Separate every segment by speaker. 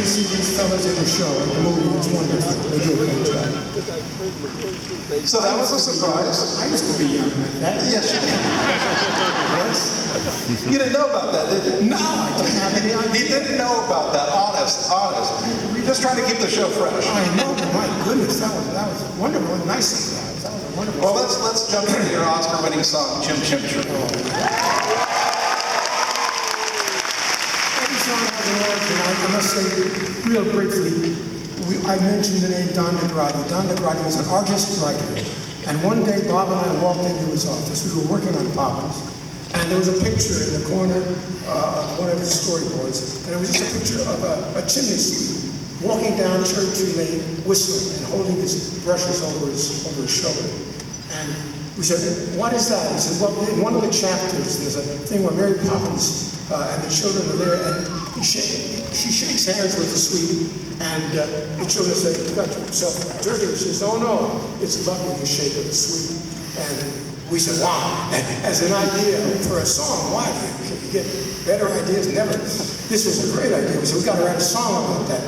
Speaker 1: to see these fellas in the show, in the movie. It's wonderful. They do a great job.
Speaker 2: So that was a surprise.
Speaker 1: I used to be young like that.
Speaker 2: Yes, you did. Yes. You didn't know about that, did you?
Speaker 1: No, I didn't have any idea.
Speaker 2: He didn't know about that. Honest. We're just trying to keep the show fresh.
Speaker 1: I know, but my goodness, that was wonderful. Nice surprise. That was a wonderful.
Speaker 2: Well, let's jump into your Oscar-winning song, Chim Chim Chim.
Speaker 1: Every song has an origin. I must say, real briefly, I mentioned the name Don DeGradi. Don DeGradi was an artist writer. And one day, Bob and I walked into his office. We were working on Poppins. And there was a picture in the corner of one of his storyboards. And it was just a picture of a chimney sweep walking down Cherry Tree Lane, whistling and holding his brushes over his shoulder. And we said, what is that? He said, well, in one of the chapters, there's a thing where Mary Poppins and the children are there, and she shakes hands with the sweep, and the children say, you got yourself dirty. She says, oh no, it's lovely to shake with the sweep. And we said, wow, as an idea for a song, why? You get better ideas? Never. This was a great idea. So we got to write a song about that.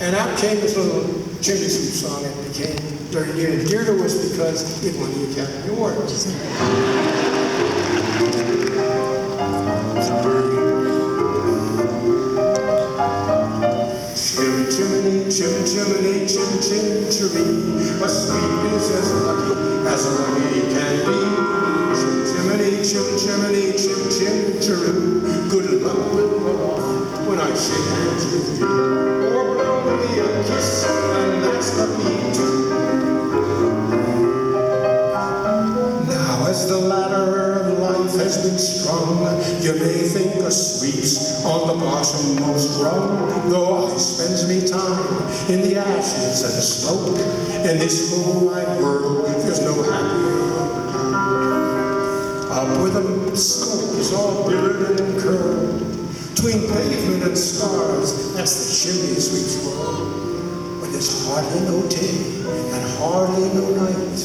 Speaker 1: And out came this little chimney sweep song, and it became very near and dear to us because it won the Academy Award. Chim chimney, chim chimney, chim chim chiree, a sweep is as lucky can be. Chim chimney, chim chimney, chim chim chiree, good luck will roll off when I shake hands with you. Or blow me a kiss, and that's the beat. Now as the ladder of life has been strung, you may think a sweep's on the bottommost rung, though I spends me time in the ashes and smoke. In this moonlight world, there's no happier. Up with the smoke is all billored and curled, between pavement and stars, that's the chimney sweep's world. When there's hardly no day and hardly no night,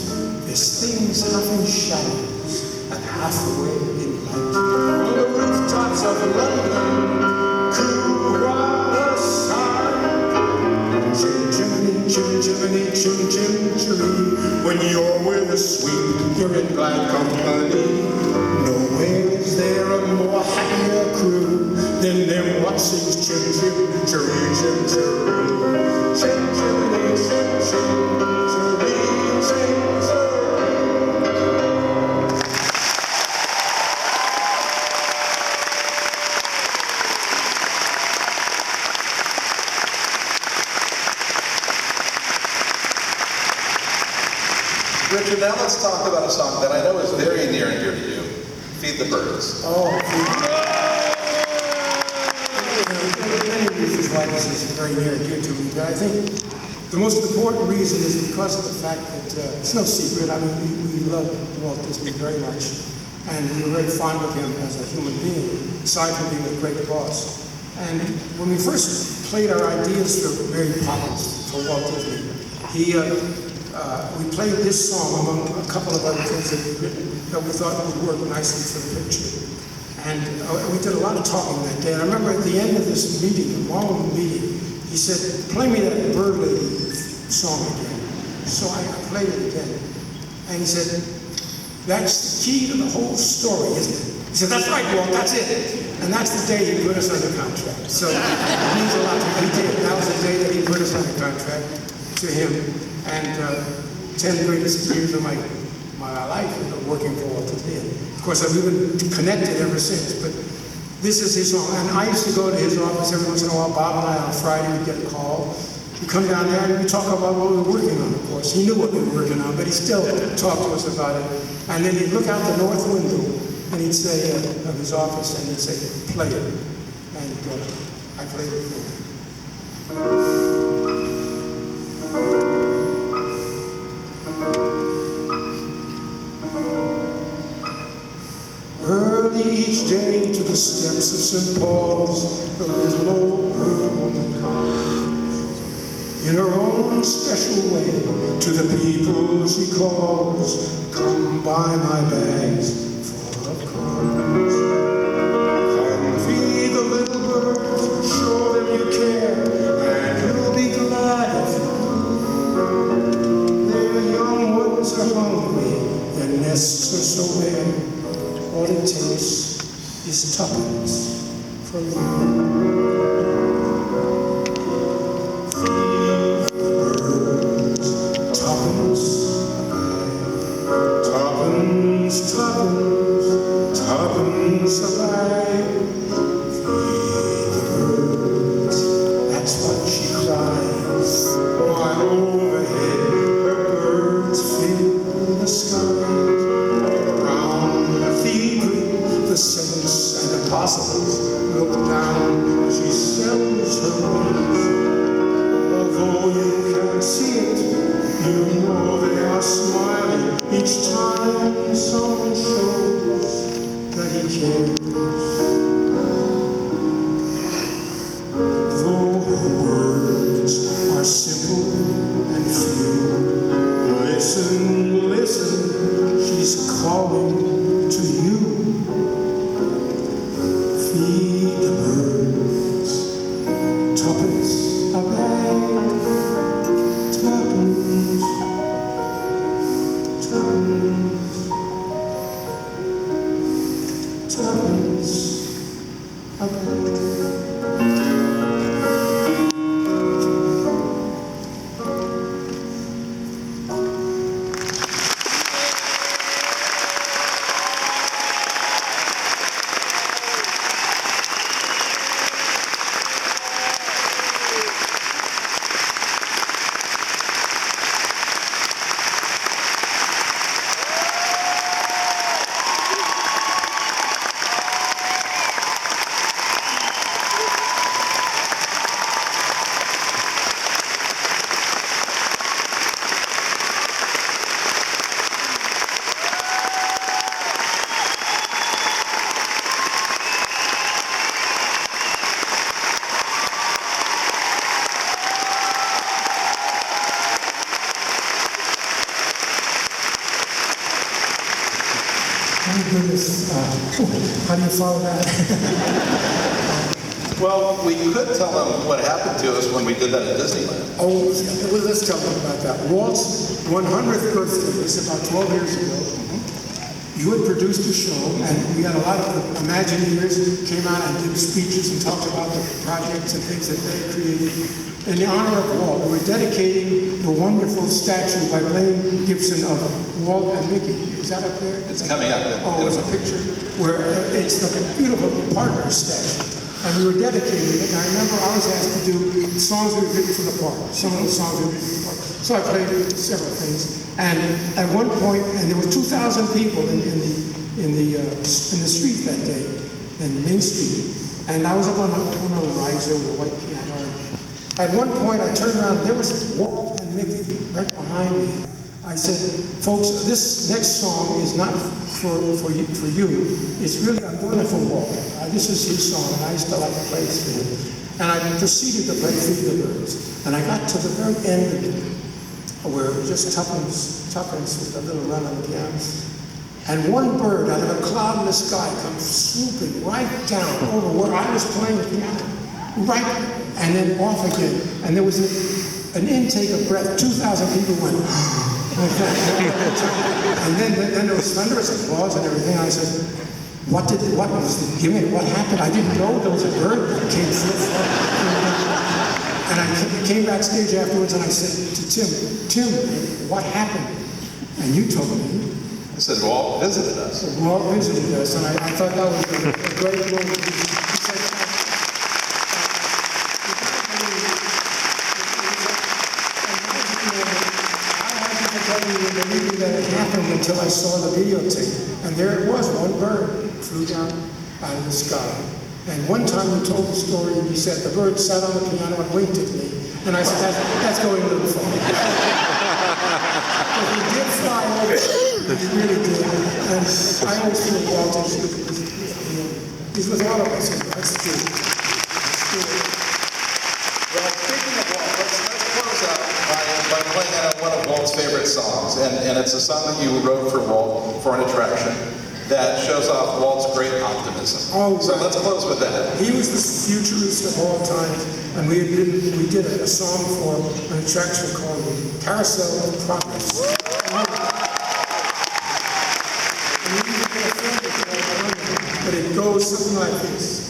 Speaker 1: there's things half in shadows and half away in light. On the rooftops of London, cool water side. Chim chimney, chim chimney, chim chim chimney. When you're with a sweep, you're in glad company. Nowhere is there a more happier crew than them what sings chim chim chiree chim chiree. Chim chimney, chim chim chiree chim chiree.
Speaker 2: Richard, now let's talk about a song that I know is very near and dear to you, Feed the Birds.
Speaker 1: Oh, many reasons why this is very near and dear to me, but I think the most important reason is because of the fact that it's no secret. I mean, we love Walt Disney very much, and we were very fond of him as a human being, aside from being a great boss. And when we first played our ideas for Mary Poppins for Walt Disney, we played this song among a couple of other things that we'd written that we thought would work nicely for the picture. And we did a lot of talking that day. And I remember at the end of this meeting, a long meeting, he said, play me that Bird Lady song again. So I played it again. And he said, that's the key to the whole story, isn't it? He said, that's right, Walt, that's it. And that's the day he put us under contract. So it means a lot to me. He did. That was the day that he put us under contract to him. And 10 greatest years of my life working for Walt Disney. Of course, we've been connected ever since, but this is his song. And I used to go to his office every once in a while. Bob and I on Friday would get a call. We'd come down there and we'd talk about what we were working on, of course. He knew what we were working on, but he still talked to us about it. And then he'd look out the north window and he'd say, of his office, and he'd say, play it. And I played it for him. Early each day to the steps of St. Paul's, the little old woman comes. In her own special way, to the people she calls, come buy my bags full of crumbs. Come feed the little birds, show them you care, is tuppence for you. Tuppence, tuppence, tuppence, tuppence a bag. Feed the birds, that's what she cries. While overhead her birds fill the skies. Around the cathedral, the saints and apostles look down as she sells her wares. Although you can't see it, you know they are smiling each time someone shows that he cares. Though her words are simple and few, listen, listen, she's calling to you. Feed the birds, tuppence a bag. Tuppence, tuppence, tuppence a bag. Oh goodness, how do you follow that?
Speaker 2: Well, we could tell them what happened to us when we did that at Disneyland.
Speaker 1: Oh, well, let's tell them about that. Walt's 100th birthday was about 12 years ago. You had produced a show, and we had a lot of the Imagineers came out and did speeches and talked about the projects and things that they had created. In the honor of Walt, we were dedicating the wonderful statue by Blaine Gibson of Walt and Mickey. Is that up there?
Speaker 2: It's coming up.
Speaker 1: Oh, it's a picture where it's a beautiful partner statue. And we were dedicating it, and I remember I was asked to do songs we written for the park, some of the songs we written for the park. So I played several things. And at one point, and there were 2,000 people in the street that day, in Main Street. And I was up on a riser with a white piano. At one point, I turned around, there was Walt and Mickey right behind me. I said, folks, this next song is not for you. It's really, I'm doing it for Walt. This is his song, and I used to like to play it for him. And I proceeded to play Feed the Birds. And I got to the very end of it, where just tuppence with a little run on the piano. And one bird out of a cloud in the sky comes swooping right down over where I was playing the piano. Right, and then off again. And there was an intake of breath. 2,000 people went, and then there was thunderous applause and everything. I said, what happened? I didn't know there was a bird that came through. And I came backstage afterwards and I said to Tim, what happened? And you told me.
Speaker 2: I said, Walt visited us.
Speaker 1: Walt visited us, and I thought that was a great moment. He said, that it happened until I saw the videotape. And there it was, one bird flew down out of the sky. And one time you told the story and you said the bird sat on the piano and winked at me. And I said, that's going a little far. But he did fly over. He really did. And I always feel Walt he's with all of us. That's true.
Speaker 2: Well, speaking of Walt, let's close out by playing one of Walt's favorite songs. And it's a song that you wrote for Walt for an attraction that shows off Walt's great optimism.
Speaker 1: Oh,
Speaker 2: so
Speaker 1: right.
Speaker 2: let's close with that.
Speaker 1: He was the futurist of all time, and we did a song for an attraction called Carousel of Progress. And we did a film, but it goes something like this.